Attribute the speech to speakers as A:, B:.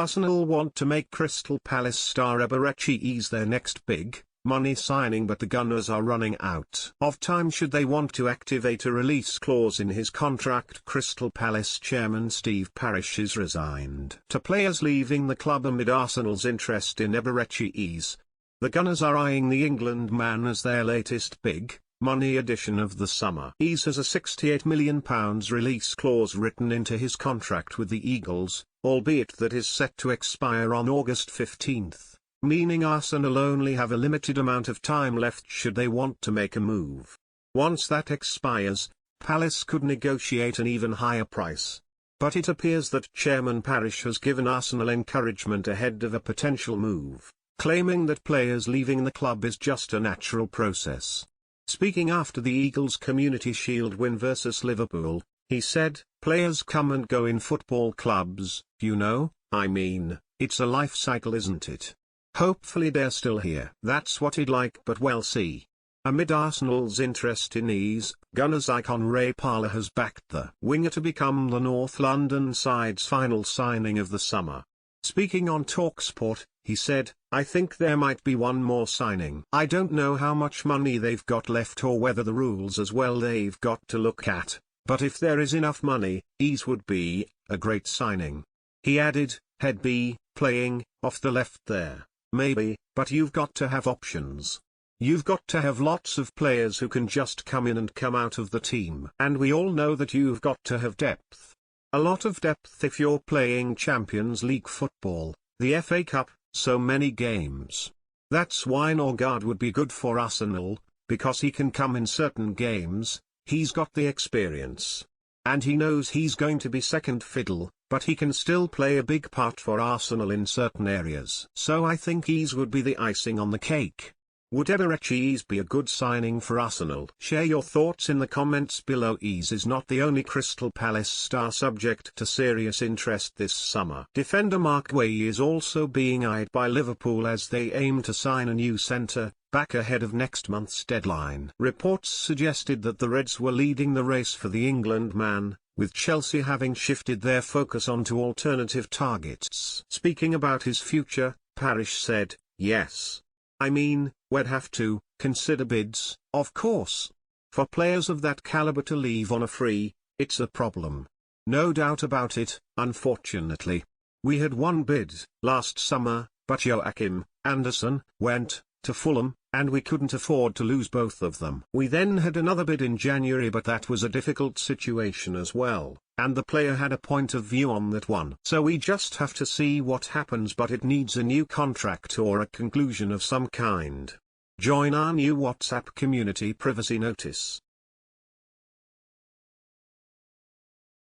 A: Arsenal want to make Crystal Palace star Eberechi Eze their next big money signing, but the Gunners are running out of time should they want to activate a release clause in his contract. Crystal Palace chairman Steve Parish is resigned to players leaving the club amid Arsenal's interest in Eberechi Eze. The Gunners are eyeing the England man as their latest big money addition of the summer. Eze has a £68 million release clause written into his contract with the Eagles, albeit that is set to expire on August 15, meaning Arsenal only have a limited amount of time left should they want to make a move. Once that expires, Palace could negotiate an even higher price. But it appears that Chairman Parish has given Arsenal encouragement ahead of a potential move, claiming that players leaving the club is just a natural process. Speaking after the Eagles' Community Shield win versus Liverpool, he said, "Players come and go in football clubs, you know, I mean, it's a life cycle, isn't it? Hopefully they're still here. That's what he'd like, but we'll see." Amid Arsenal's interest in Eze, Gunners icon Ray Parlour has backed the winger to become the North London side's final signing of the summer. Speaking on TalkSport, he said, "I think there might be one more signing. I don't know how much money they've got left or whether the rules as well they've got to look at, but if there is enough money, Eze would be a great signing." He added, "He'd be playing off the left there, maybe, but you've got to have options. You've got to have lots of players who can just come in and come out of the team. And we all know that you've got to have depth. A lot of depth if you're playing Champions League football, the FA Cup, so many games. That's why Norgard would be good for Arsenal, because he can come in certain games, he's got the experience. And he knows he's going to be second fiddle, but he can still play a big part for Arsenal in certain areas. So I think Eze would be the icing on the cake." Would Eberechi Eze be a good signing for Arsenal? Share your thoughts in the comments below. Eze is not the only Crystal Palace star subject to serious interest this summer. Defender Mark Guéhi is also being eyed by Liverpool as they aim to sign a new centre-back ahead of next month's deadline. Reports suggested that the Reds were leading the race for the England man, with Chelsea having shifted their focus onto alternative targets. Speaking about his future, Parish said, "Yes. I mean, we'd have to consider bids, of course. For players of that caliber to leave on a free, it's a problem. No doubt about it, unfortunately. We had one bid last summer, but Joachim Andersen went to Fulham, and we couldn't afford to lose both of them. We then had another bid in January, but that was a difficult situation as well, and the player had a point of view on that one. So we just have to see what happens, but it needs a new contract or a conclusion of some kind." Join our new WhatsApp community privacy notice.